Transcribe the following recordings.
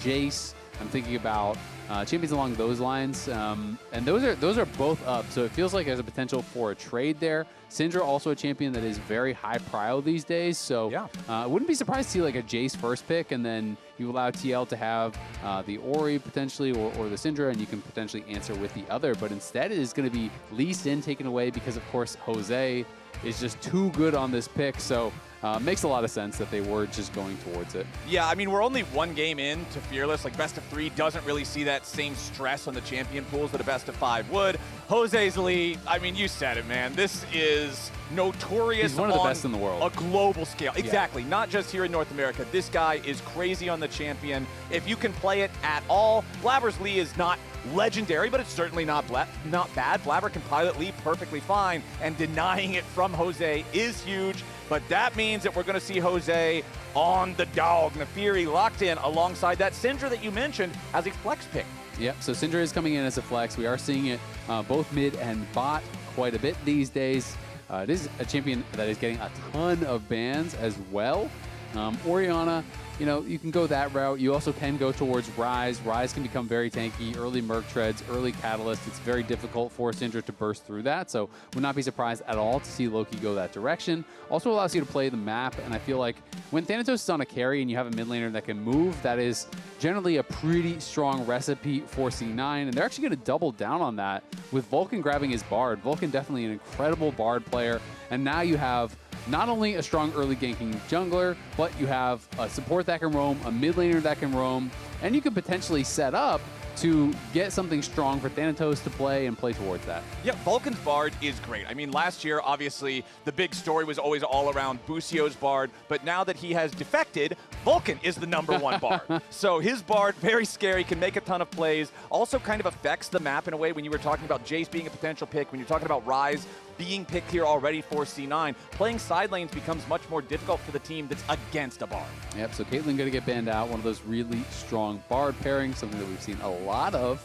Jace. I'm thinking about champions along those lines, and those are both up. So it feels like there's a potential for a trade there. Syndra also a champion that is very high prio these days. So yeah. I wouldn't be surprised to see like a Jace first pick, and then you allow TL to have the Ori potentially, or the Syndra, and you can potentially answer with the other. But instead, it is going to be Lee Sin taken away because, of course, Jose is just too good on this pick. So makes a lot of sense that they were just going towards it. Yeah, I mean, we're only one game in to Fearless. Like, best of 3 doesn't really see that same stress on the champion pools that a best of 5 would. Jose's Lee, I mean, you said it, man. This is notorious. He's one of the best in the world. A global scale. Exactly. Yeah. Not just here in North America. This guy is crazy on the champion. If you can play it at all, Blaber's Lee is not legendary, but it's certainly not bad. Blaber can pilot Lee perfectly fine, and denying it from Jose is huge. But that means that we're going to see Jose on the dog. Naafiri locked in alongside that Syndra that you mentioned as a flex pick. Yep, so Syndra is coming in as a flex. We are seeing it both mid and bot quite a bit these days. It is a champion that is getting a ton of bans as well. Orianna, you know, you can go that route. You also can go towards Ryze. Ryze can become very tanky, early Merc Treads, early Catalyst. It's very difficult for Syndra to burst through that, so would not be surprised at all to see Loki go that direction. Also allows you to play the map, and I feel like when Thanatos is on a carry and you have a mid laner that can move, that is generally a pretty strong recipe for C9, and they're actually going to double down on that with Vulcan grabbing his Bard. Vulcan definitely an incredible Bard player, and now you have not only a strong early ganking jungler, but you have a support that can roam, a mid laner that can roam, and you could potentially set up to get something strong for Thanatos to play and play towards that. Yeah, Vulcan's Bard is great. I mean, last year, obviously, the big story was always all around Bucio's Bard, but now that he has defected, Vulcan is the #1 Bard. So his Bard, very scary, can make a ton of plays, also kind of affects the map in a way when you were talking about Jace being a potential pick, when you're talking about Ryze being picked here already for C9, playing side lanes becomes much more difficult for the team that's against a Bard. Yep, so Caitlyn going to get banned out, one of those really strong Bard pairings, something that we've seen a lot of.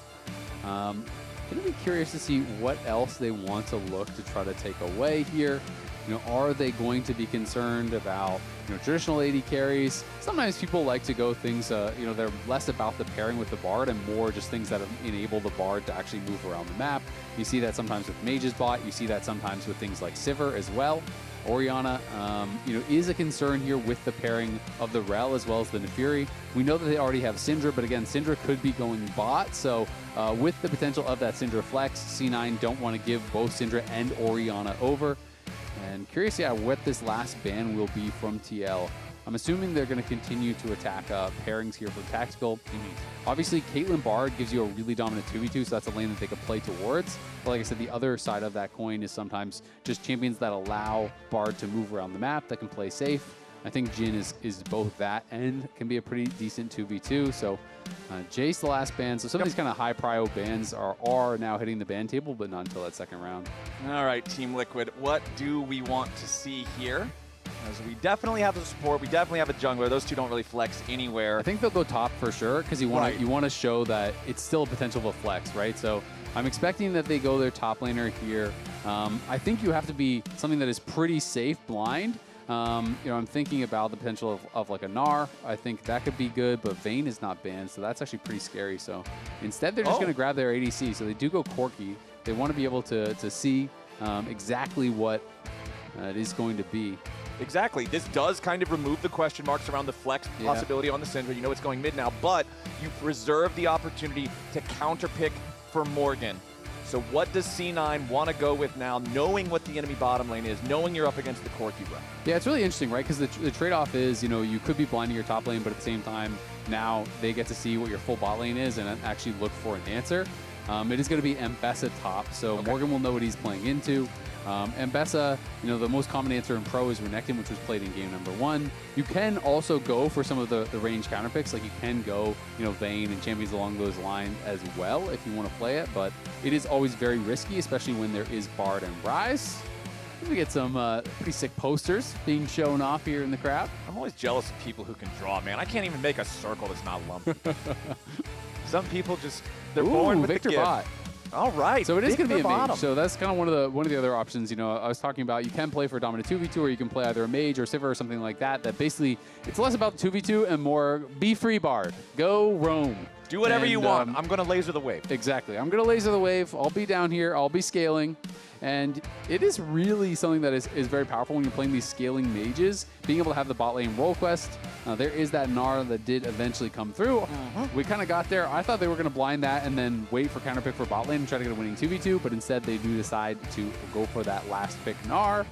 Going to be curious to see what else they want to look to try to take away here. You know, are they going to be concerned about, you know, traditional AD carries? Sometimes people like to go things, you know, they're less about the pairing with the Bard and more just things that enable the Bard to actually move around the map. You see that sometimes with Mage's Bot. You see that sometimes with things like Sivir as well. Orianna, you know, is a concern here with the pairing of the Rell as well as the Naafiri. We know that they already have Syndra, but again, Syndra could be going bot. So with the potential of that Syndra flex, C9 don't want to give both Syndra and Orianna over. And curious, yeah, what this last ban will be from TL. I'm assuming they're going to continue to attack pairings here for tactical. Obviously, Caitlyn Bard gives you a really dominant 2v2, so that's a lane that they could play towards. But like I said, the other side of that coin is sometimes just champions that allow Bard to move around the map, that can play safe. I think Jhin is both that and can be a pretty decent 2v2. So Jace the last ban. So some of these kind of high prio bans are now hitting the ban table, but not until that second round. All right, Team Liquid, what do we want to see here? As we definitely have the support, we definitely have a jungler. Those two don't really flex anywhere. I think they'll go top for sure because you want to show that it's still a potential of a flex, right? So I'm expecting that they go their top laner here. I think you have to be something that is pretty safe blind. You know, I'm thinking about the potential of like a Gnar. I think that could be good, but Vayne is not banned, so that's actually pretty scary. So instead, they're just going to grab their ADC. So they do go Corki. They want to be able to see exactly what it is going to be. Exactly. This does kind of remove the question marks around the flex possibility on the Syndra. You know it's going mid now, but you preserve the opportunity to counterpick for Morgan. So what does C9 want to go with now, knowing what the enemy bottom lane is, knowing you're up against the Corki run? Yeah, it's really interesting, right? Because the trade-off is, you know, you could be blinding your top lane, but at the same time, now they get to see what your full bot lane is and actually look for an answer. It is going to be Ambessa top, so Morgan will know what he's playing into. Ambessa, you know, the most common answer in Pro is Renekton, which was played in game #1. You can also go for some of the range counter picks, like you can go, you know, Vayne and champions along those lines as well if you want to play it, but it is always very risky, especially when there is Bard and Ryze. We get some pretty sick posters being shown off here in the crowd. I'm always jealous of people who can draw, man. I can't even make a circle that's not lumpy. Some people just, they're born with Viktor the gift. bot. All right. So it is going to be a bottom. mage. So that's kind of one of the other options. You know, I was talking about you can play for dominant 2v2, or you can play either a mage or Sivir or something like that. That basically, it's less about 2v2 and more be free bard. Go roam. Do whatever you want. I'm going to laser the wave. Exactly. I'm going to laser the wave. I'll be down here. I'll be scaling. And it is really something that is very powerful when you're playing these scaling mages. Being able to have the bot lane roll quest. There is that Gnar that did eventually come through. We kind of got there. I thought they were going to blind that and then wait for counterpick for bot lane and try to get a winning 2v2. But instead, they do decide to go for that last pick Gnar.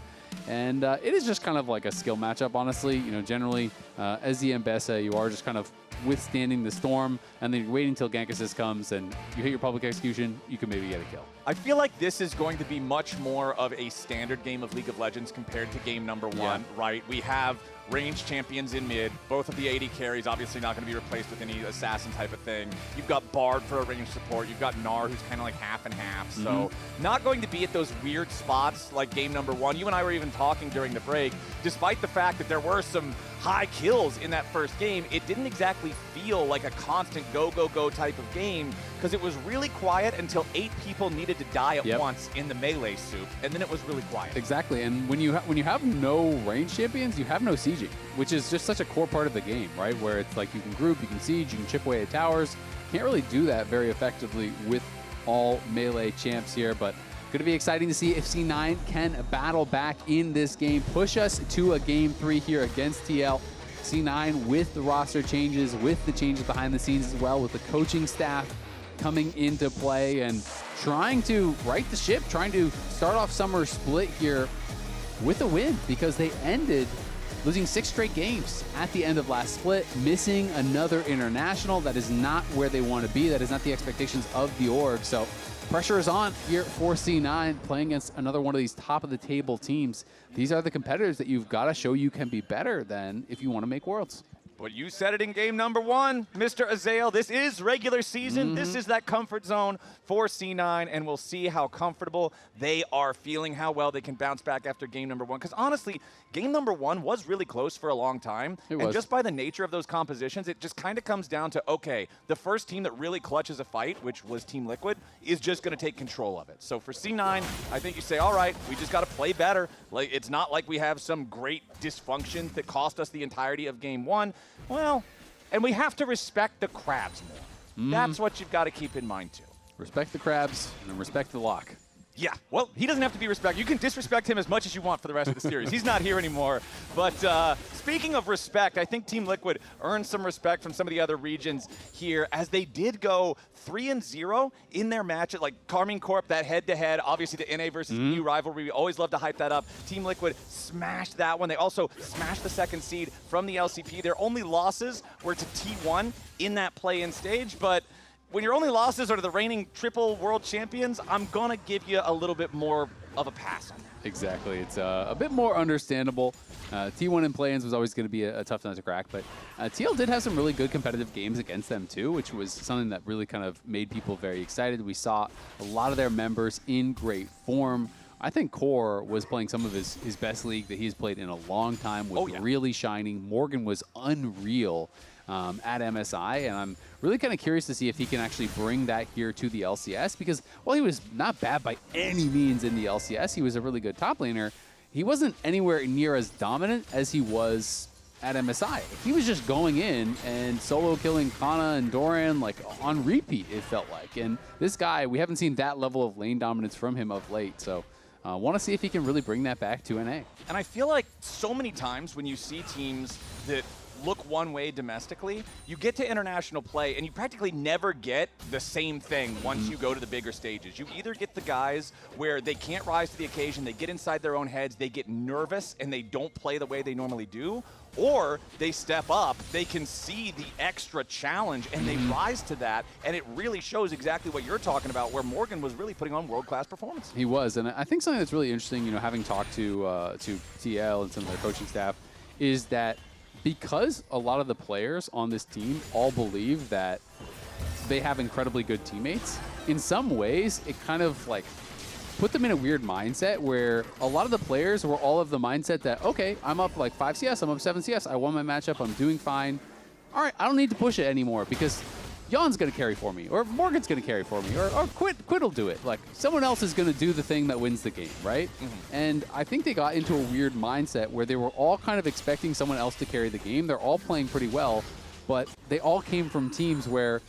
And it is just kind of like a skill matchup, honestly. You know, generally, as the Ambessa, you are just kind of withstanding the storm, and then you're waiting until gank assist comes, and you hit your public execution, you can maybe get a kill. I feel like this is going to be much more of a standard game of League of Legends compared to game number one, right? We have ranged champions in mid. Both of the AD carries obviously not going to be replaced with any assassin type of thing. You've got Bard for a ranged support. You've got Gnar, who's kind of like half and half. So not going to be at those weird spots like game number one. You and I were even talking during the break. Despite the fact that there were some high kills in that first game, it didn't exactly feel like a constant go, go, go type of game, because it was really quiet until 8 people needed to die at once in the melee soup, and then it was really quiet. Exactly, and when you have no range champions, you have no sieging, which is just such a core part of the game, right? Where it's like you can group, you can siege, you can chip away at towers. Can't really do that very effectively with all melee champs here, but going to be exciting to see if C9 can battle back in this game, push us to a game 3 here against TL. C9 with the roster changes, with the changes behind the scenes as well, with the coaching staff coming into play and trying to right the ship, trying to start off summer split here with a win, because they ended losing 6 straight games at the end of last split, missing another international. That is not where they want to be. That is not the expectations of the org. So pressure is on here for C9, playing against another one of these top-of-the-table teams. These are the competitors that you've got to show you can be better than if you want to make Worlds. But you said it in game number one, Mr. Azael. This is regular season. This is that comfort zone for C9, and we'll see how comfortable they are feeling, how well they can bounce back after game number one. Because honestly, game number one was really close for a long time. And just by the nature of those compositions, it just kind of comes down to, okay, the first team that really clutches a fight, which was Team Liquid, is just going to take control of it. So for C9, I think you say, all right, we just got to play better. Like, it's not like we have some great dysfunction that cost us the entirety of game one. Well, and we have to respect the crabs more. That's what you've got to keep in mind, too. Respect the crabs and respect the lock. Yeah, well, he doesn't have to be respected. You can disrespect him as much as you want for the rest of the series. He's not here anymore. But speaking of respect, I think Team Liquid earned some respect from some of the other regions here, as they did go 3-0 in their match at like Karmine Corp, that head-to-head, obviously the NA versus EU rivalry. We always love to hype that up. Team Liquid smashed that one. They also smashed the second seed from the LCP. Their only losses were to T1 in that play-in stage, but when your only losses are to the reigning triple world champions, I'm going to give you a little bit more of a pass on that. Exactly. It's a bit more understandable. T1 in play-ins was always going to be a tough nut to crack, but TL did have some really good competitive games against them too, which was something that really kind of made people very excited. We saw a lot of their members in great form. I think Core was playing some of his best league that he's played in a long time, was really shining. Morgan was unreal at MSI, and I'm really kind of curious to see if he can actually bring that here to the LCS, because while he was not bad by any means in the LCS, he was a really good top laner. He wasn't anywhere near as dominant as he was at MSI. He was just going in and solo killing Kana and Doran like on repeat, it felt like. And this guy, we haven't seen that level of lane dominance from him of late, so want to see if he can really bring that back to NA. And I feel like so many times when you see teams that look one way domestically, you get to international play and you practically never get the same thing once you go to the bigger stages. You either get the guys where they can't rise to the occasion, they get inside their own heads, they get nervous and they don't play the way they normally do, or they step up, they can see the extra challenge and they rise to that, and it really shows exactly what you're talking about, where Morgan was really putting on world-class performance. He was, and I think something that's really interesting, you know, having talked to TL and some of their coaching staff, is that because a lot of the players on this team all believe that they have incredibly good teammates, in some ways, it kind of like put them in a weird mindset where a lot of the players were all of the mindset that, okay, I'm up like 5 CS, I'm up 7 CS, I won my matchup, I'm doing fine. All right, I don't need to push it anymore, because Yeon's going to carry for me, or Morgan's going to carry for me, or QUID will do it. Like, someone else is going to do the thing that wins the game, right? And I think they got into a weird mindset where they were all kind of expecting someone else to carry the game. They're all playing pretty well, but they all came from teams where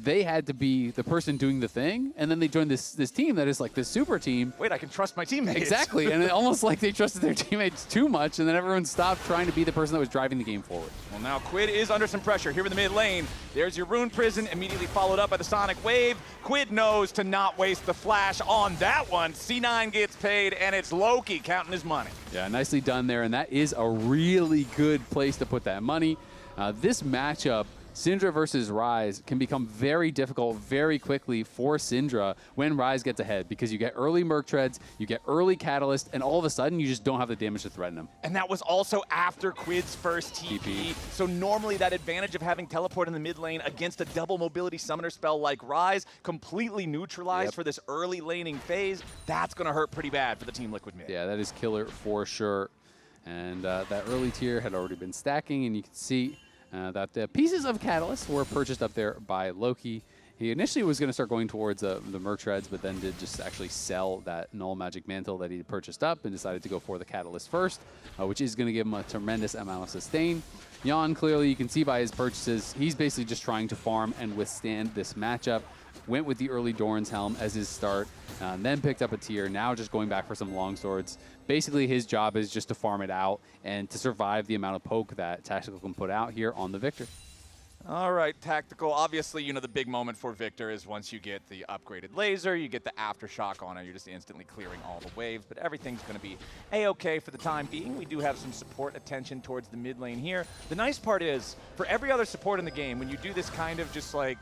they had to be the person doing the thing, and then they joined this team that is like this super team. Wait, I can trust my teammates. Exactly, and it almost like they trusted their teammates too much, and then everyone stopped trying to be the person that was driving the game forward. Well, now QUID is under some pressure here in the mid lane. There's your Rune Prison, immediately followed up by the Sonic Wave. QUID knows to not waste the flash on that one. C9 gets paid, and it's Loki counting his money. Yeah, nicely done there, and that is a really good place to put that money. This matchup, Syndra versus Ryze, can become very difficult very quickly for Syndra when Ryze gets ahead, because you get early Merc Treads, you get early Catalyst, and all of a sudden you just don't have the damage to threaten him. And that was also after QUID's first TP. So normally that advantage of having teleport in the mid lane against a double mobility summoner spell like Ryze, completely neutralized for this early laning phase, that's going to hurt pretty bad for the Team Liquid mid. Yeah, that is killer for sure. And that early tier had already been stacking, and you can see that the pieces of Catalyst were purchased up there by Loki. He initially was going to start going towards the Merc Treads, but then did just actually sell that Null Magic Mantle that he purchased up and decided to go for the Catalyst first, which is going to give him a tremendous amount of sustain. Yeon, clearly, you can see by his purchases, he's basically just trying to farm and withstand this matchup. Went with the early Doran's Helm as his start, then picked up a tier, now just going back for some long swords. Basically, his job is just to farm it out and to survive the amount of poke that Tactical can put out here on the Viktor. All right, Tactical. Obviously, you know, the big moment for Viktor is once you get the upgraded laser, you get the aftershock on it, you're just instantly clearing all the waves, but everything's going to be A-okay for the time being. We do have some support attention towards the mid lane here. The nice part is, for every other support in the game, when you do this kind of just like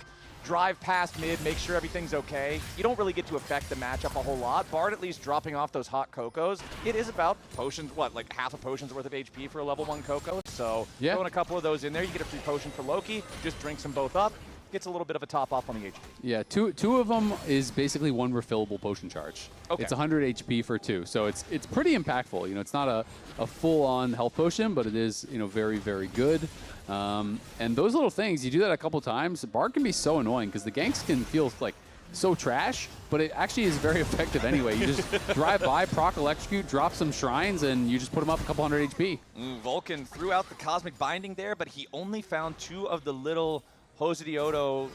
drive past mid, make sure everything's okay, you don't really get to affect the matchup a whole lot. Bard at least dropping off those hot Cocos. It is about potions, what, like half a potion's worth of HP for a level 1 Coco? So throwing a couple of those in there, you get a free potion for Loki, just drinks them both up, gets a little bit of a top off on the HP. Yeah, two of them is basically one refillable potion charge. Okay. It's 100 HP for 2, so it's pretty impactful. You know, it's not a full-on health potion, but it is, you know, very, very good. And those little things, you do that a couple times, Bard can be so annoying because the ganks can feel like so trash, but it actually is very effective anyway. You just drive by, proc electrocute, drop some shrines, and you just put them up a couple hundred HP. Vulcan threw out the Cosmic Binding there, but he only found 2 of the little Josedeodo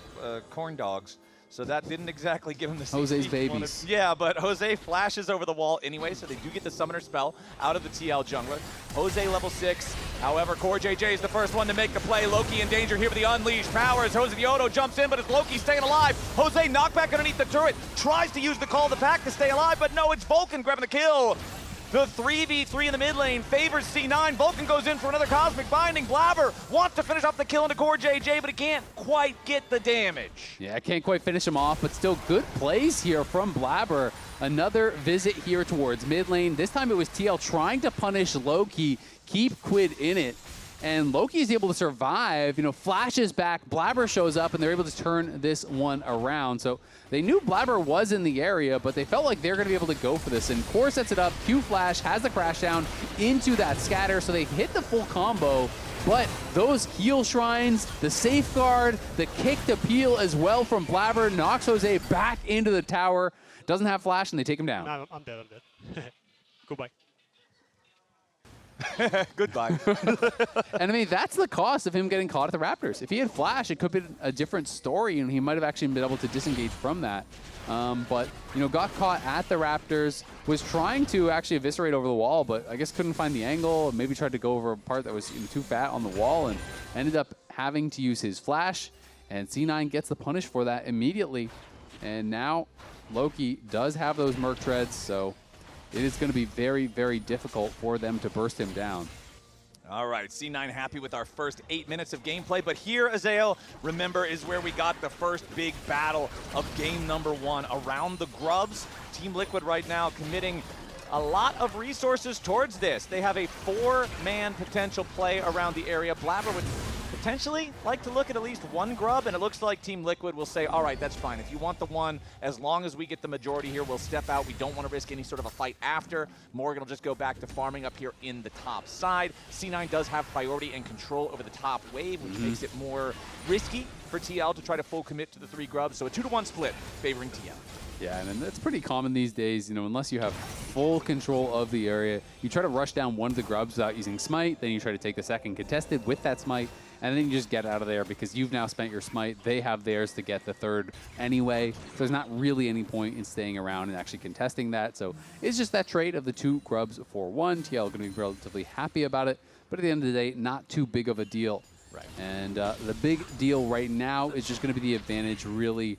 corn dogs. So that didn't exactly give him the Jose's babies. Yeah, but Jose flashes over the wall anyway, so they do get the summoner spell out of the TL jungler. Jose level 6. However, CoreJJ is the first one to make the play. Loki in danger here with the unleashed powers. Josedeodo jumps in, but it's Loki staying alive. Jose knockback underneath the turret. Tries to use the call of the pack to stay alive, but no, it's Vulcan grabbing the kill. The 3v3 in the mid lane favors C9. Vulcan goes in for another Cosmic Binding. Blaber wants to finish off the kill into CoreJJ, but he can't quite get the damage. Yeah, can't quite finish him off, but still good plays here from Blaber. Another visit here towards mid lane. This time it was TL trying to punish Loki, keep QUID in it. And Loki is able to survive, you know, flashes back, Blaber shows up, and they're able to turn this one around. So they knew Blaber was in the area, but they felt like they're going to be able to go for this. And Core sets it up, Q Flash has the crash down into that scatter, so they hit the full combo. But those heal shrines, the safeguard, the kick to peel as well from Blaber knocks Jose back into the tower. Doesn't have flash, and they take him down. No, I'm dead. Goodbye. Goodbye. And I mean, that's the cost of him getting caught at the Raptors. If he had flash, it could be a different story, and he might have actually been able to disengage from that. But, you know, got caught at the Raptors, was trying to actually eviscerate over the wall, but I guess couldn't find the angle, maybe tried to go over a part that was too fat on the wall, and ended up having to use his flash, and C9 gets the punish for that immediately. And now Loki does have those Merc Treads, so it is going to be very, very difficult for them to burst him down. All right, C9 happy with our first 8 minutes of gameplay, but here, Azael, remember, is where we got the first big battle of game number 1 around the Grubs. Team Liquid right now committing a lot of resources towards this. They have a 4-man potential play around the area. Blaber would potentially like to look at least one Grub, and it looks like Team Liquid will say, all right, that's fine. If you want the one, as long as we get the majority here, we'll step out. We don't want to risk any sort of a fight after. Morgan will just go back to farming up here in the top side. C9 does have priority and control over the top wave, which makes it more risky for TL to try to full commit to the 3 grubs. So a 2-to-1 split favoring TL. Yeah, and it's pretty common these days, you know, unless you have full control of the area, you try to rush down one of the grubs without using smite, then you try to take the second contested with that smite, and then you just get out of there because you've now spent your smite. They have theirs to get the third anyway. So there's not really any point in staying around and actually contesting that. So it's just that trade of the 2 grubs for 1. TL going to be relatively happy about it, but at the end of the day, not too big of a deal. Right. And the big deal right now is just going to be the advantage really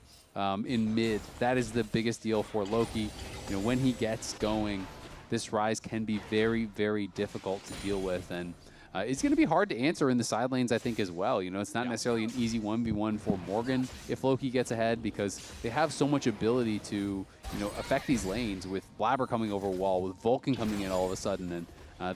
in mid. That is the biggest deal for Loki. You know, when he gets going, this Ryze can be very, very difficult to deal with, and it's going to be hard to answer in the side lanes, I think, as well. You know, it's not necessarily an easy 1v1 for Morgan if Loki gets ahead, because they have so much ability to, you know, affect these lanes with Blaber coming over wall, with Vulcan coming in all of a sudden, and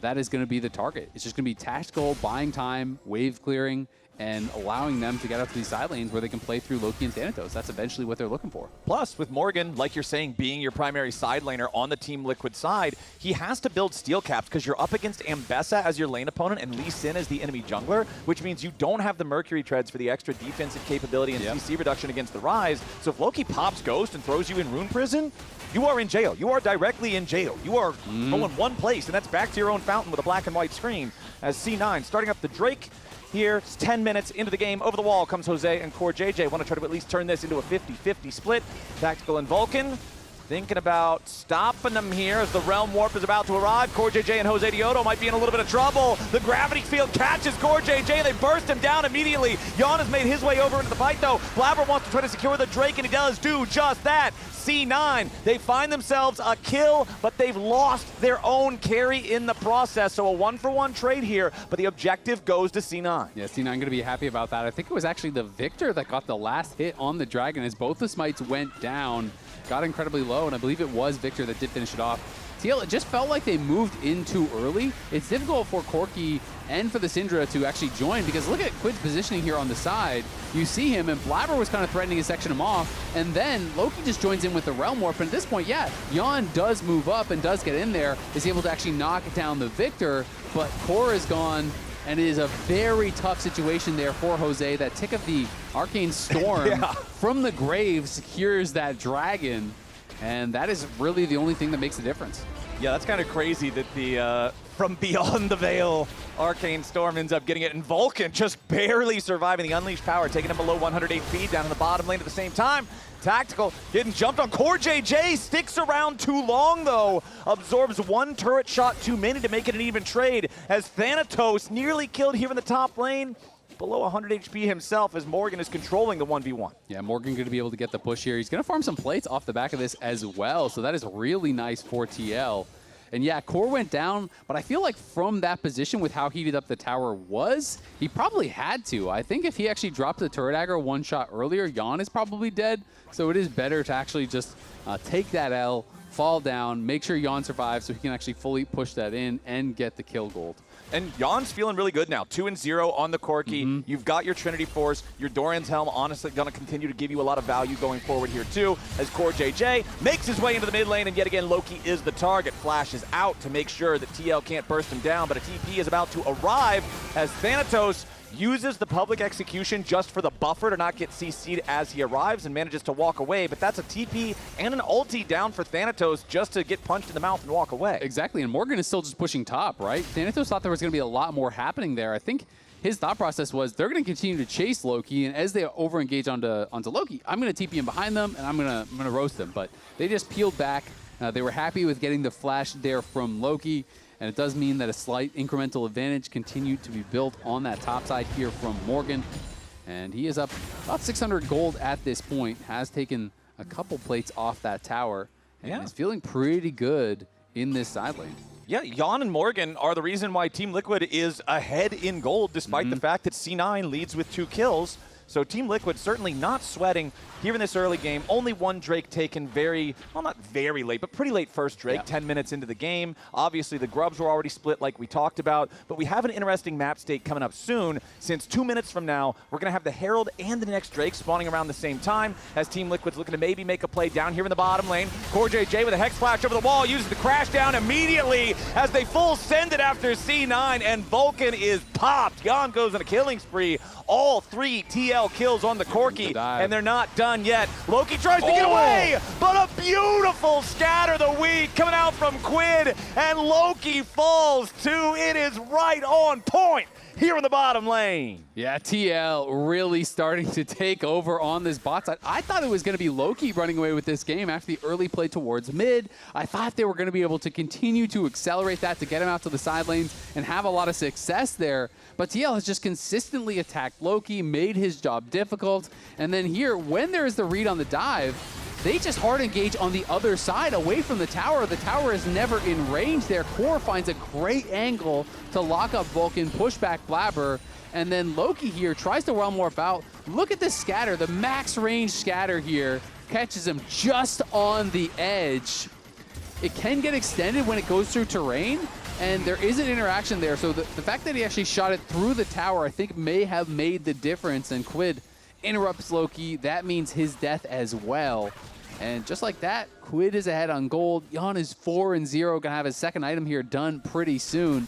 that is going to be the target. It's just going to be tactical, buying time, wave clearing, and allowing them to get up to these side lanes where they can play through Loki and Thanatos. That's eventually what they're looking for. Plus, with Morgan, like you're saying, being your primary side laner on the Team Liquid side, he has to build steel caps because you're up against Ambessa as your lane opponent and Lee Sin as the enemy jungler, which means you don't have the Mercury treads for the extra defensive capability and CC reduction against the Ryze. So if Loki pops Ghost and throws you in Rune Prison, you are in jail. You are directly in jail. You are going one place, and that's back to your own fountain with a black and white screen. As C9 starting up the Drake. Here, it's 10 minutes into the game. Over the wall comes Jose and CoreJJ. Want to try to at least turn this into a 50-50 split. Tactical and Vulcan thinking about stopping them here as the Realm Warp is about to arrive. CoreJJ and Josedeodo might be in a little bit of trouble. The gravity field catches CoreJJ. They burst him down immediately. Yeon has made his way over into the fight, though. Blaber wants to try to secure the Drake, and he does do just that. C9, they find themselves a kill, but they've lost their own carry in the process. So a 1-for-1 trade here, but the objective goes to C9. Yeah, C9 going to be happy about that. I think it was actually the Viktor that got the last hit on the Dragon as both the smites went down, got incredibly low, and I believe it was Viktor that did finish it off. TL, it just felt like they moved in too early. It's difficult for Corki and for the Syndra to actually join, because look at QUID's positioning here on the side. You see him, and Blaber was kind of threatening to section him off, and then Loki just joins in with the Realm Warp, and at this point, yeah, Yeon does move up and does get in there, is able to actually knock down the Viktor, but Core is gone, and it is a very tough situation there for Jose. That tick of the Arcane Storm from the grave secures that Dragon, and that is really the only thing that makes a difference. Yeah, that's kind of crazy that the from beyond the veil, Arcane Storm ends up getting it, and Vulcan just barely surviving the Unleashed Power, taking him below 100 HP down in the bottom lane at the same time. Tactical, getting jumped on. CoreJJ sticks around too long, though. Absorbs 1 turret shot too many to make it an even trade, as Thanatos nearly killed here in the top lane. Below 100 HP himself, as Morgan is controlling the 1v1. Yeah, Morgan going to be able to get the push here. He's going to farm some plates off the back of this as well, so that is really nice for TL. And yeah, Core went down, but I feel like from that position with how heated up the tower was, he probably had to. I think if he actually dropped the turret aggro one shot earlier, Yeon is probably dead. So it is better to actually just take that L, fall down, make sure Yeon survives so he can actually fully push that in and get the kill gold. And Yeon's feeling really good now. 2-0 on the Corki. You've got your Trinity Force. Your Dorian's Helm, honestly, going to continue to give you a lot of value going forward here, too, as CoreJJ makes his way into the mid lane, and yet again, Loki is the target. Flashes out to make sure that TL can't burst him down, but a TP is about to arrive as Thanatos uses the public execution just for the buffer to not get CC'd as he arrives and manages to walk away, but that's a TP and an ulti down for Thanatos just to get punched in the mouth and walk away. Exactly, and Morgan is still just pushing top, right? Thanatos thought there was going to be a lot more happening there. I think his thought process was they're going to continue to chase Loki, and as they over-engage onto Loki, I'm going to TP him behind them, and I'm going to roast them. But they just peeled back. They were happy with getting the flash there from Loki, and it does mean that a slight incremental advantage continued to be built on that top side here from Morgan. And he is up about 600 gold at this point, has taken a couple plates off that tower, and is feeling pretty good in this side lane. Yeah, Yeon and Morgan are the reason why Team Liquid is ahead in gold, despite the fact that C9 leads with 2 kills. So Team Liquid certainly not sweating here in this early game. Only 1 Drake taken very, well, not very late, but pretty late first Drake, 10 minutes into the game. Obviously, the Grubs were already split like we talked about, but we have an interesting map state coming up soon, since 2 minutes from now, we're going to have the Herald and the next Drake spawning around the same time, as Team Liquid's looking to maybe make a play down here in the bottom lane. CoreJJ with a Hex Flash over the wall, uses the crash down immediately as they full send it after C9, and Vulcan is popped. Yeon goes on a killing spree. All 3 TL TL kills on the Corki, dive. and they're not done yet. Loki tries to get away, but a beautiful scatter the weed coming out from QUID, and Loki falls too. It is right on point here in the bottom lane. Yeah, TL really starting to take over on this bot side. I thought it was going to be Loki running away with this game after the early play towards mid. I thought they were going to be able to continue to accelerate that to get him out to the side lanes and have a lot of success there. But TL has just consistently attacked Loki, made his job difficult. And then here, when there is the read on the dive, they just hard engage on the other side away from the tower. The tower is never in range there. Core finds a great angle to lock up Vulcan, push back Blaber, and then Loki here tries to run more about. Look at this scatter, the max range scatter here. Catches him just on the edge. It can get extended when it goes through terrain, and there is an interaction there. So the fact that he actually shot it through the tower, I think may have made the difference, and QUID interrupts Loki. That means his death as well. And just like that, QUID is ahead on gold. Yeon is 4-0, gonna have his second item here done pretty soon.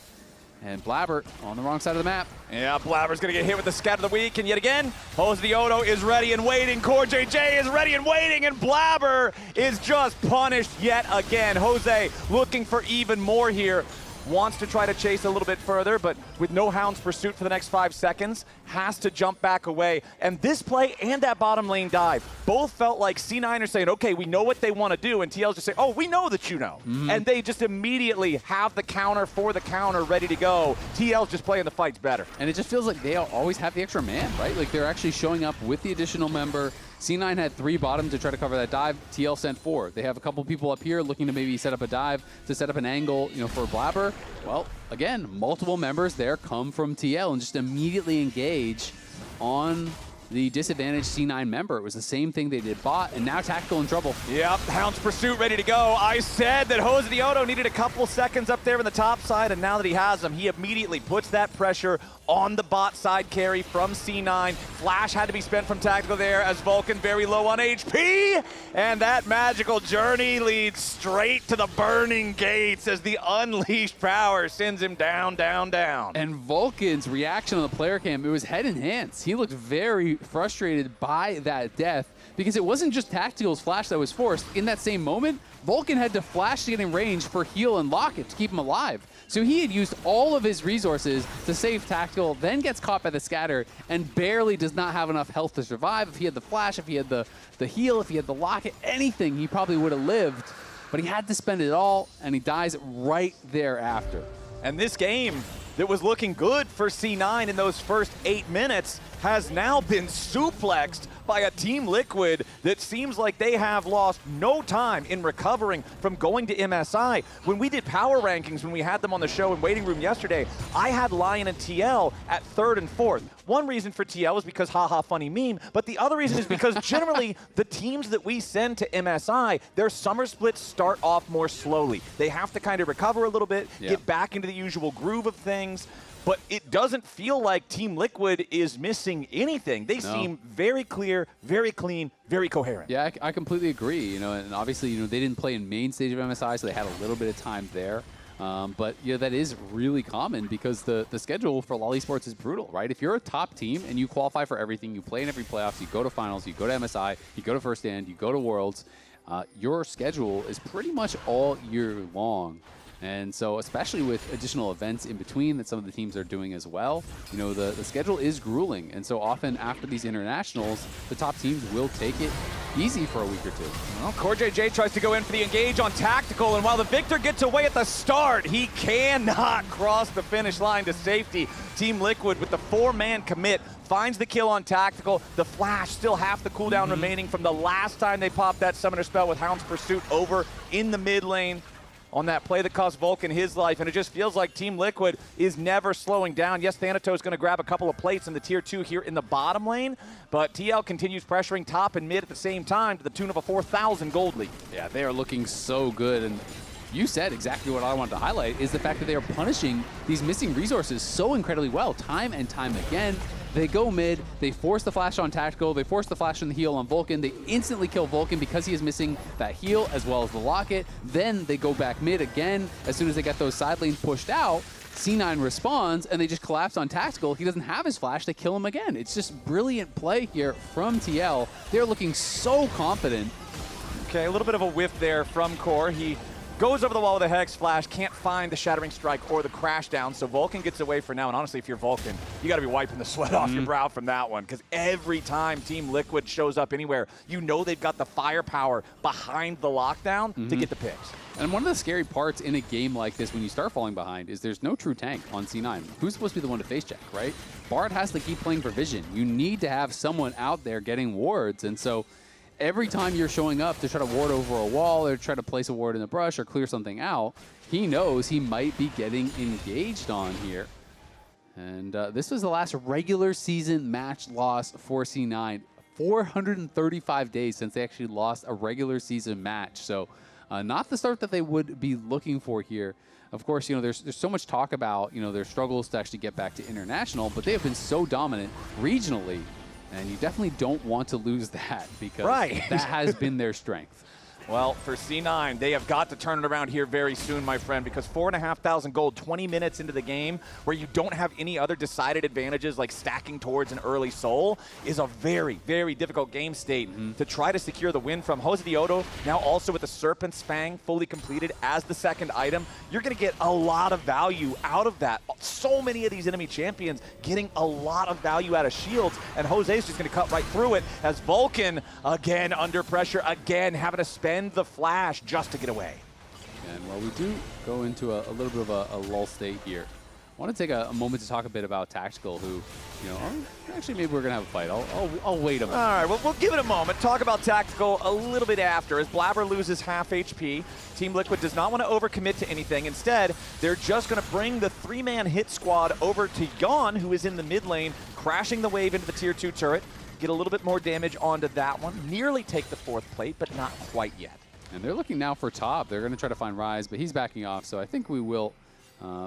And Blaber on the wrong side of the map. Yeah, Blaber's gonna get hit with the scatter of the week, and yet again, Josedeodo is ready and waiting. CoreJJ is ready and waiting, and Blaber is just punished yet again. Jose looking for even more here. Wants to try to chase a little bit further, but with no Hound's pursuit for the next 5 seconds, has to jump back away. And this play and that bottom lane dive both felt like C9 are saying, okay, we know what they want to do, and TL's just saying, oh, we know that you know. And they just immediately have the counter for the counter ready to go. TL's just playing the fights better. And it just feels like they always have the extra man, right? Like they're actually showing up with the additional member. C9 had 3 bottom to try to cover that dive. TL sent 4. They have a couple people up here looking to maybe set up a dive to set up an angle, for Blaber. Well, again, multiple members there come from TL and just immediately engage on the disadvantaged C9 member. It was the same thing they did bot, and now Tactical in trouble. Yep, Hound's pursuit ready to go. I said that Josedeodo needed a couple seconds up there in the top side, and now that he has them, he immediately puts that pressure on the bot side carry from C9. Flash had to be spent from Tactical there as Vulcan very low on HP, and that magical journey leads straight to the burning gates as the unleashed power sends him down, down, down. And Vulcan's reaction on the player cam, it was head in hands. He looked very frustrated by that death because it wasn't just Tactical's flash that was forced. In that same moment, Vulcan had to flash to get in range for heal and locket to keep him alive. So he had used all of his resources to save Tactical, then gets caught by the scatter and barely does not have enough health to survive. If he had the flash, if he had the heal, if he had the locket, anything, he probably would have lived. But he had to spend it all, and he dies right thereafter. And this game that was looking good for C9 in those first 8 minutes has now been suplexed by a Team Liquid that seems like they have lost no time in recovering from going to MSI. When we did power rankings, when we had them on the show in waiting room yesterday, I had Lion and TL at 3rd and 4th. One reason for TL is because haha funny meme, but the other reason is because generally the teams that we send to MSI, their summer splits start off more slowly. They have to kind of recover a little bit, get back into the usual groove of things. But it doesn't feel like Team Liquid is missing anything. They seem very clear, very clean, very coherent. Yeah, I completely agree. And obviously, they didn't play in main stage of MSI, so they had a little bit of time there. But that is really common because the schedule for lolesports is brutal, right? If you're a top team and you qualify for everything, you play in every playoffs, you go to finals, you go to MSI, you go to first stand, you go to Worlds, your schedule is pretty much all year long. And so, especially with additional events in between that some of the teams are doing as well, the schedule is grueling. And so often after these internationals, the top teams will take it easy for a week or two. Well, CoreJJ tries to go in for the engage on Tactical, and while the Viktor gets away at the start, he cannot cross the finish line to safety. Team Liquid with the 4-man commit finds the kill on Tactical. The flash, still half the cooldown remaining from the last time they popped that summoner spell with Hound's Pursuit over in the mid lane on that play that cost Vulcan his life, and it just feels like Team Liquid is never slowing down. Yes, Thanatos is going to grab a couple of plates in the tier 2 here in the bottom lane, but TL continues pressuring top and mid at the same time to the tune of a 4,000 gold lead. Yeah, they are looking so good, and you said exactly what I wanted to highlight, is the fact that they are punishing these missing resources so incredibly well, time and time again. They go mid, they force the flash on Tactical, they force the flash on the heal on Vulcan, they instantly kill Vulcan because he is missing that heal as well as the locket. Then they go back mid again as soon as they get those side lanes pushed out. C9 responds, and they just collapse on Tactical. He doesn't have his flash. They kill him again. It's just brilliant play here from TL. They're looking so confident. Okay, a little bit of a whiff there from Core. He goes over the wall with a Hex Flash, can't find the Shattering Strike or the Crash Down, so Vulcan gets away for now. And honestly, if you're Vulcan, you got to be wiping the sweat off your brow from that one, because every time Team Liquid shows up anywhere, you know they've got the firepower behind the lockdown to get the picks. And one of the scary parts in a game like this when you start falling behind is there's no true tank on C9. Who's supposed to be the one to face check, right? Bard has to keep playing for vision. You need to have someone out there getting wards, and so every time you're showing up to try to ward over a wall or try to place a ward in the brush or clear something out, he knows he might be getting engaged on here. And this was the last regular season match loss for C9. 435 days since they actually lost a regular season match. So not the start that they would be looking for here. Of course, you know, there's so much talk about, you know, their struggles to actually get back to international, but they have been so dominant regionally. And you definitely don't want to lose that, because that has been their strength. Well, for C9, they have got to turn it around here very soon, my friend, because 4,500 gold, 20 minutes into the game, where you don't have any other decided advantages like stacking towards an early soul, is a very, very difficult game state to try to secure the win from. Josedeodo, now also with the Serpent's Fang fully completed as the second item. You're going to get a lot of value out of that. So many of these enemy champions getting a lot of value out of shields, and Jose's just going to cut right through it as Vulcan, again under pressure, again having to spend the flash just to get away. And while we do go into a little bit of a lull state here, I want to take a moment to talk a bit about Tactical, who, you know, actually maybe we're going to have a fight. I'll wait a minute. All right, well, we'll give it a moment. Talk about Tactical a little bit after, as Blaber loses half HP. Team Liquid does not want to overcommit to anything. Instead, they're just going to bring the three-man hit squad over to Yeon, who is in the mid lane, crashing the wave into the tier 2 turret. Get a little bit more damage onto that one. Nearly take the 4th plate, but not quite yet. And they're looking now for top. They're going to try to find Ryze, but he's backing off, so I think we will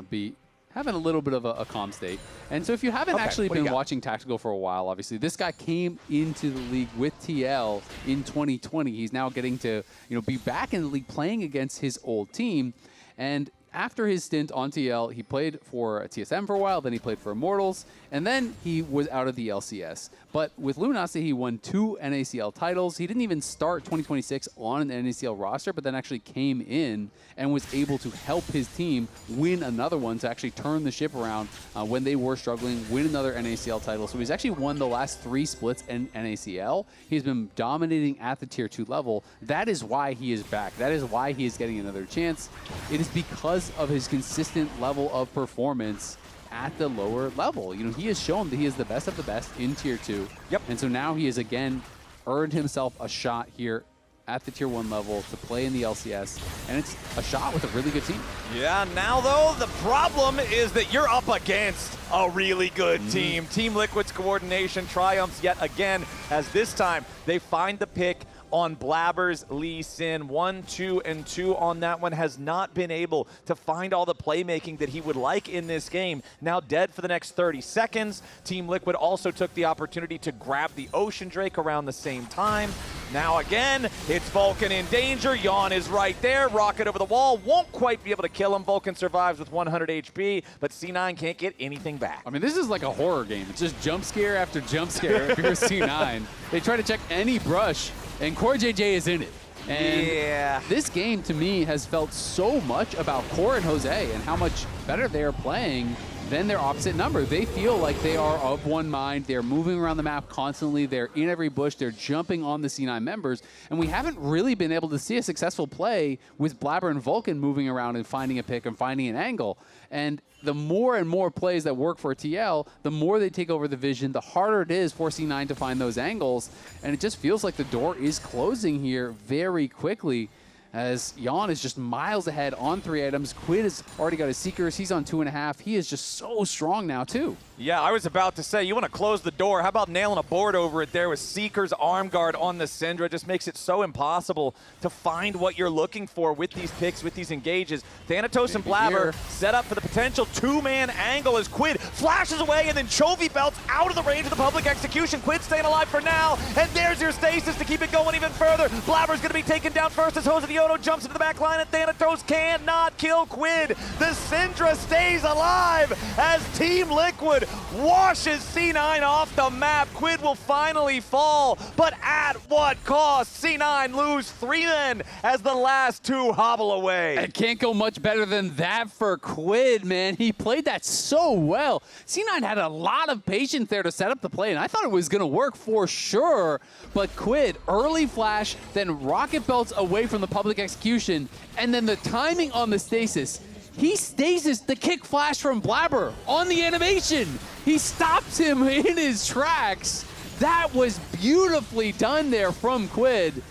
be having a little bit of a calm state. And so if you haven't actually been watching Tactical for a while, obviously, this guy came into the league with TL in 2020. He's now getting to, you know, be back in the league playing against his old team. And after his stint on TL, he played for TSM for a while, then he played for Immortals, and then he was out of the LCS. But with Lunacy, he won 2 NACL titles. He didn't even start 2026 on an NACL roster, but then actually came in and was able to help his team win another one to actually turn the ship around when they were struggling, win another NACL title. So he's actually won the last 3 splits in NACL. He's been dominating at the tier 2 level. That is why he is back. That is why he is getting another chance. It is because of his consistent level of performance at the lower level. You know, he has shown that he is the best of the best in tier 2. Yep. And so now he has again earned himself a shot here at the tier 1 level to play in the LCS, and it's a shot with a really good team. Yeah, now though, the problem is that you're up against a really good team. Team Liquid's coordination triumphs yet again, as this time they find the pick on Blaber's Lee Sin. 1, 2, and 2 on that one. Has not been able to find all the playmaking that he would like in this game. Now dead for the next 30 seconds. Team Liquid also took the opportunity to grab the Ocean Drake around the same time. Now again, it's Vulcan in danger. Yeon is right there. Rocket over the wall. Won't quite be able to kill him. Vulcan survives with 100 HP, but C9 can't get anything back. I mean, this is like a horror game. It's just jump scare after jump scare if you're C9. They try to check any brush, and CoreJJ is in it. And this game, to me, has felt so much about Core and Jose and how much better they are playing than their opposite number. They feel like they are of one mind. They're moving around the map constantly. They're in every bush. They're jumping on the C9 members. And we haven't really been able to see a successful play with Blaber and Vulcan moving around and finding a pick and finding an angle. And the more and more plays that work for TL, the more they take over the vision, the harder it is for C9 to find those angles. And it just feels like the door is closing here very quickly, as Yeon is just miles ahead on 3 items. QUID has already got his Seekers. He's on 2.5. He is just so strong now, too. Yeah, I was about to say, you want to close the door. How about nailing a board over it there with Seeker's arm guard on the Syndra? Just makes it so impossible to find what you're looking for with these picks, with these engages. Thanatos and Blaber set up for the potential 2-man angle as QUID flashes away, and then Chovy belts out of the range of the public execution. QUID staying alive for now, and there's your stasis to keep it going even further. Blaber's going to be taken down first as Josedeodo Josedeodo jumps into the back line, and Thanatos cannot kill QUID. The Syndra stays alive as Team Liquid washes C9 off the map. QUID will finally fall, but at what cost? C9 lose 3 men as the last 2 hobble away. It can't go much better than that for QUID, man. He played that so well. C9 had a lot of patience there to set up the play, and I thought it was going to work for sure. But QUID, early flash, then rocket belts away from the public execution, and then the timing on the stasis. He stasis the kick flash from Blaber on the animation. He stops him in his tracks. That was beautifully done there from QUID.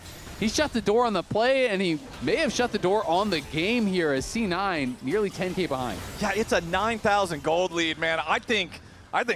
He shut the door on the play, and he may have shut the door on the game here as C9 nearly 10K behind. Yeah, it's a 9,000 gold lead, man. I think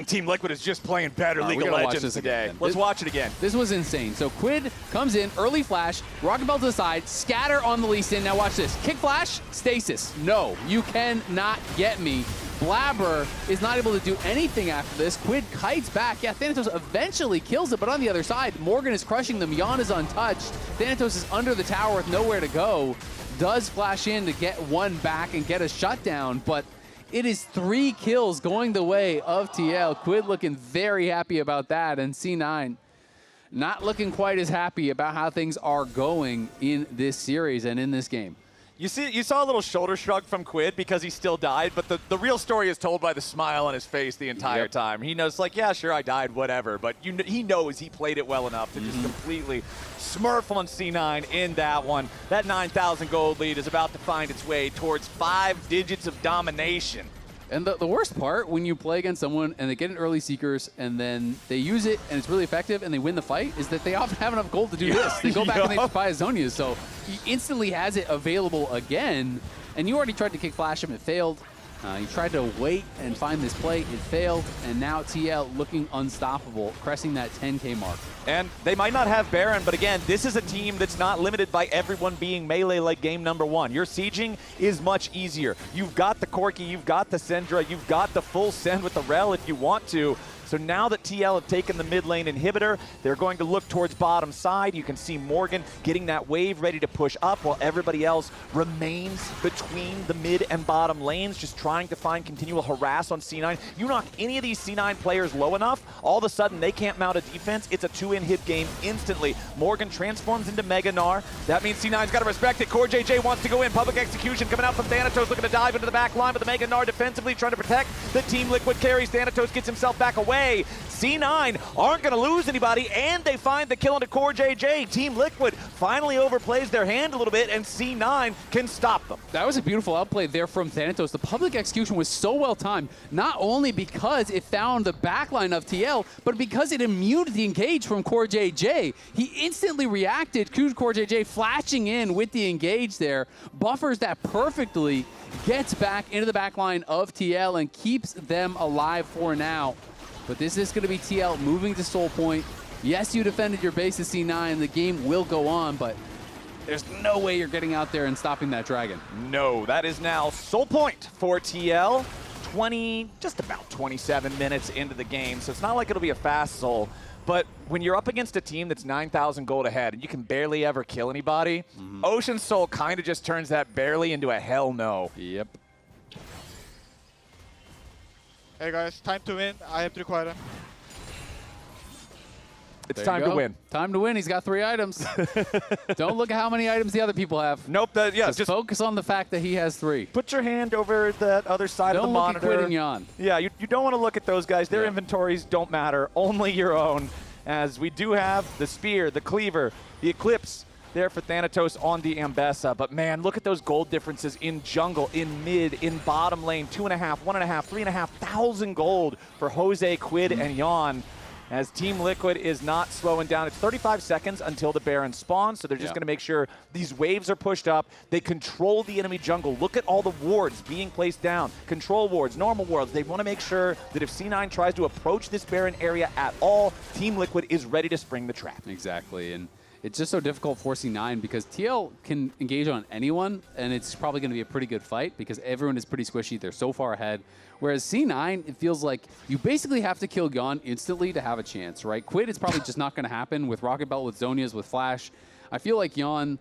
Team Liquid is just playing better League of Legends today. Let's watch it again. This was insane. So QUID comes in, early flash, rocket belt to the side, scatter on the Lee Sin. Now watch this. Kick flash, stasis. No, you cannot get me. Blaber is not able to do anything after this. QUID kites back. Yeah, Thanatos eventually kills it, but on the other side, Morgan is crushing them. Yeon is untouched. Thanatos is under the tower with nowhere to go. Does flash in to get one back and get a shutdown, but it is 3 kills going the way of TL. QUID looking very happy about that, and C9 not looking quite as happy about how things are going in this series and in this game. You saw a little shoulder shrug from QUID because he still died, but the real story is told by the smile on his face the entire time. He knows, like, yeah, sure, I died, whatever, but he knows he played it well enough to just completely smurf on C9 in that one. That 9,000 gold lead is about to find its way towards 5 digits of domination. And the worst part, when you play against someone and they get an early Seekers and then they use it and it's really effective and they win the fight, is that they often have enough gold to do this. They go back and they buy Zonias, so he instantly has it available again. And you already tried to kick flash him, it failed. You tried to wait and find this play, it failed, and now TL looking unstoppable, pressing that 10K mark. And they might not have Baron, but again, this is a team that's not limited by everyone being melee like game number 1. Your sieging is much easier. You've got the Corki, you've got the Syndra, you've got the full send with the Rell if you want to. So now that TL have taken the mid lane inhibitor, they're going to look towards bottom side. You can see Morgan getting that wave ready to push up while everybody else remains between the mid and bottom lanes, just trying to find continual harass on C9. You knock any of these C9 players low enough, all of a sudden they can't mount a defense. It's a 2-in-hit game instantly. Morgan transforms into Mega Gnar. That means C9's got to respect it. CoreJJ wants to go in. Public execution coming out from Thanatos, looking to dive into the back line, but the Mega Gnar defensively trying to protect the Team Liquid carries. Thanatos gets himself back away. C9 aren't going to lose anybody, and they find the kill into CoreJJ. Team Liquid finally overplays their hand a little bit, and C9 can stop them. That was a beautiful outplay there from Thanatos. The public execution was so well timed, not only because it found the backline of TL, but because it immuned the engage from CoreJJ. He instantly reacted to CoreJJ flashing in with the engage there, buffers that perfectly, gets back into the backline of TL and keeps them alive for now. But this is going to be TL moving to Soul Point. Yes, you defended your base at C9. The game will go on, but there's no way you're getting out there and stopping that dragon. No, that is now Soul Point for TL. Just about 27 minutes into the game, so it's not like it'll be a fast Soul. But when you're up against a team that's 9,000 gold ahead and you can barely ever kill anybody, Ocean Soul kind of just turns that barely into a hell no. Yep. Hey guys, time to win. I have 3 quota. It's time to win. Time to win. He's got 3 items. Don't look at how many items the other people have. Nope. Just focus on the fact that he has 3. Put your hand over that other side of the monitor. Don't look at QUID and Yeon. Yeah, you don't want to look at those guys. Their inventories don't matter. Only your own. As we do have the Spear, the Cleaver, the Eclipse there for Thanatos on the Ambessa. But man, look at those gold differences in jungle, in mid, in bottom lane. 2.5, 1.5, 3,500 gold for Jose, QUID, and Yeon. As Team Liquid is not slowing down. It's 35 seconds until the Baron spawns, so they're just going to make sure these waves are pushed up. They control the enemy jungle. Look at all the wards being placed down. Control wards, normal wards. They want to make sure that if C9 tries to approach this Baron area at all, Team Liquid is ready to spring the trap. Exactly, and it's just so difficult for C9 because TL can engage on anyone, and it's probably going to be a pretty good fight because everyone is pretty squishy. They're so far ahead. Whereas C9, it feels like you basically have to kill Yeon instantly to have a chance, right? QUID is probably just not going to happen with Rocket Belt, with Zonias, with Flash. I feel like Yeon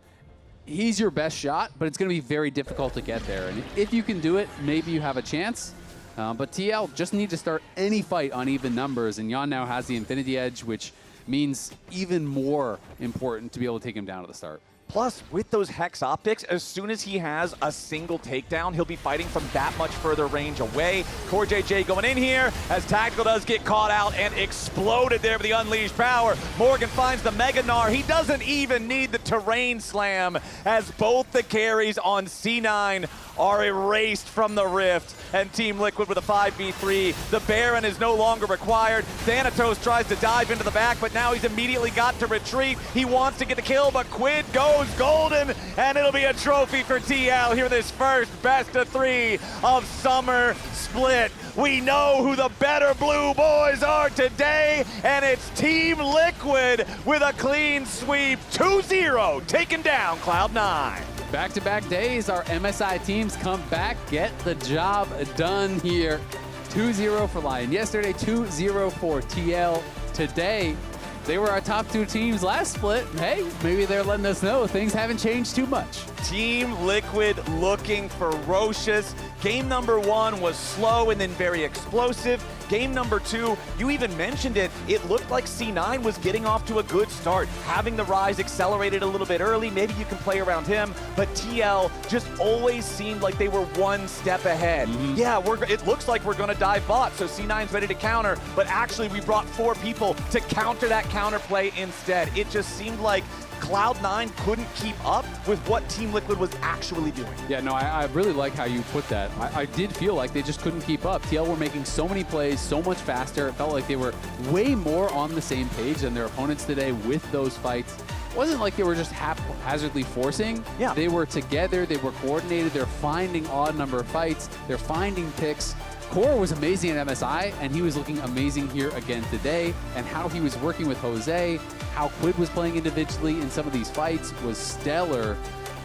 he's your best shot, but it's going to be very difficult to get there. And if you can do it, maybe you have a chance. But TL just need to start any fight on even numbers, and Yeon now has the Infinity Edge, which means even more important to be able to take him down at the start. Plus, with those Hex Optics, as soon as he has a single takedown, he'll be fighting from that much further range away. CoreJJ going in here as Tactical does get caught out and exploded there with the unleashed power. Morgan finds the Mega Gnar. He doesn't even need the terrain slam as both the carries on C9 are erased from the Rift. And Team Liquid with a 5v3. The Baron is no longer required. Thanatos tries to dive into the back, but now he's immediately got to retreat. He wants to get the kill, but QUID goes golden, and it'll be a trophy for TL here in this first best of 3 of Summer Split. We know who the better blue boys are today, and it's Team Liquid with a clean sweep, 2-0, taking down Cloud9. Back-to-back days, our MSI teams come back, get the job done here. 2-0 for Lion yesterday, 2-0 for TL today. They were our top 2 teams last split. Hey, maybe they're letting us know things haven't changed too much. Team Liquid looking ferocious. Game number 1 was slow and then very explosive. Game number 2, you even mentioned it, it looked like C9 was getting off to a good start. Having the Ryze accelerated a little bit early, maybe you can play around him, but TL just always seemed like they were one step ahead. Yeah, it looks like we're gonna dive bot, so C9's ready to counter, but actually we brought 4 people to counter that counterplay instead. It just seemed like Cloud9 couldn't keep up with what Team Liquid was actually doing. Yeah, no, I really like how you put that. I did feel like they just couldn't keep up. TL were making so many plays so much faster. It felt like they were way more on the same page than their opponents today with those fights. It wasn't like they were just haphazardly forcing. Yeah. They were together, they were coordinated, they're finding odd number of fights, they're finding picks. Core was amazing at MSI, and he was looking amazing here again today, and how he was working with Jose, how QUID was playing individually in some of these fights was stellar,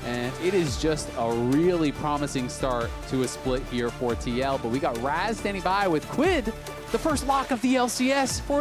and it is just a really promising start to a split here for TL. But we got Raz standing by with QUID, the first lock of the LCS for